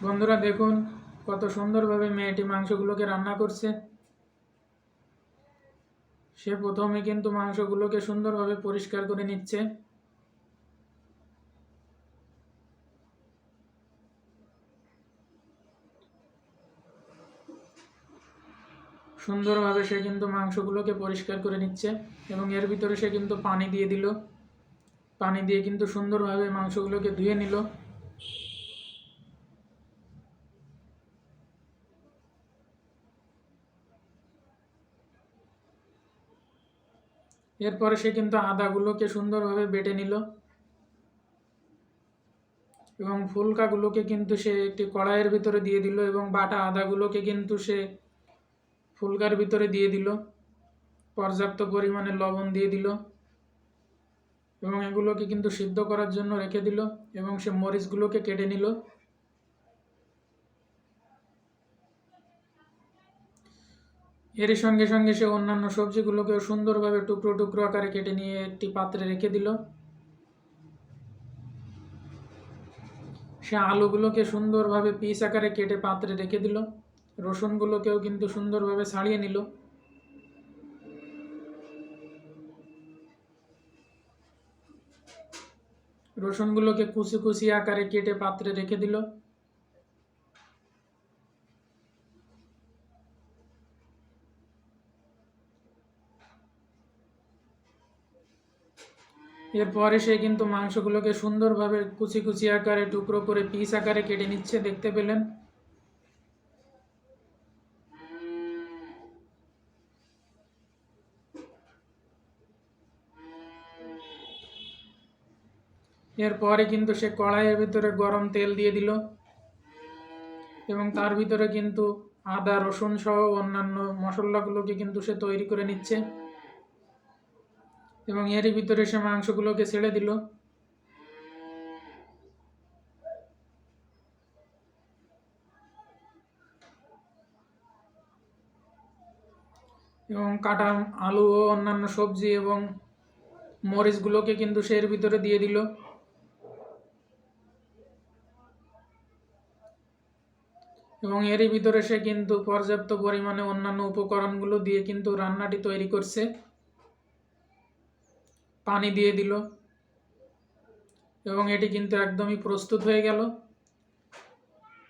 বন্ধুরা দেখুন কত সুন্দরভাবে মেয়েটি মাংসগুলোকে রান্না করছে। সে প্রথমে কিন্তু মাংসগুলোকে সুন্দরভাবে পরিষ্কার করে নিচ্ছে। সুন্দরভাবে সে কিন্তু মাংসগুলোকে পরিষ্কার করে নিচ্ছে এবং এর ভিতরে সে কিন্তু পানি দিয়ে দিল। পানি দিয়ে কিন্তু সুন্দরভাবে মাংসগুলোকে ধুয়ে নিল। এরপরে সে কিন্তু আদাগুলোকে সুন্দরভাবে বেটে নিল এবং ফুলকাগুলোকে কিন্তু সে একটি কড়াইয়ের ভিতরে দিয়ে দিল এবং বাটা আদাগুলোকে কিন্তু সে ফুলকার ভিতরে দিয়ে দিল। পর্যাপ্ত পরিমাণে লবণ দিয়ে দিল এবং এগুলোকে কিন্তু সিদ্ধ করার জন্য রেখে দিল এবং সে মরিচগুলোকে কেটে নিল। এর সঙ্গে সঙ্গে সে অন্যান্য সবজিগুলোকেও সুন্দরভাবে টুকরো টুকরো আকারে কেটে নিয়ে একটি পাত্রে রেখে দিল। সে আলুগুলোকে সুন্দরভাবে পিস আকারে কেটে পাত্রে রেখে দিল। রসুনগুলোকেও কিন্তু সুন্দরভাবে ছাড়িয়ে নিল। রসুনগুলোকে কুচি কুচি আকারে কেটে পাত্রে রেখে দিল। এরপরে সে কিন্তু মাংসগুলোকে সুন্দরভাবে কুচি কুচি আকারে টুকরো করে পিস আকারে কেটে নিচ্ছে, দেখতে পেলেন। এরপরে কিন্তু সে কড়াইয়ের ভিতরে গরম তেল দিয়ে দিল এবং তার ভিতরে কিন্তু আদা রসুন সহ অন্যান্য মশলাগুলোকে কিন্তু সে তৈরি করে নিচ্ছে এবং এরই ভিতরে সে মাংসগুলোকে ছেড়ে দিল এবং কাটা আলু ও অন্যান্য সবজি এবং মরিচগুলোকে কিন্তু সে এর ভিতরে দিয়ে দিল এবং এরই ভিতরে সে কিন্তু পর্যাপ্ত পরিমাণে অন্যান্য উপকরণগুলো দিয়ে কিন্তু রান্নাটি তৈরি করছে। পানি দিয়ে দিল এবং এটি কিন্তু একদমই প্রস্তুত হয়ে গেল।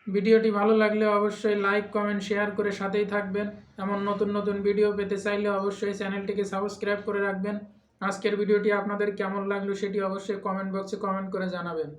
ভিডিওটি ভালো লাগলে অবশ্যই লাইক কমেন্ট শেয়ার করে সাথেই থাকবেন। এমন নতুন নতুন ভিডিও পেতে চাইলে অবশ্যই চ্যানেলটিকে সাবস্ক্রাইব করে রাখবেন। আজকের ভিডিওটি আপনাদের কেমন লাগলো সেটি অবশ্যই কমেন্ট বক্সে কমেন্ট করে জানাবেন।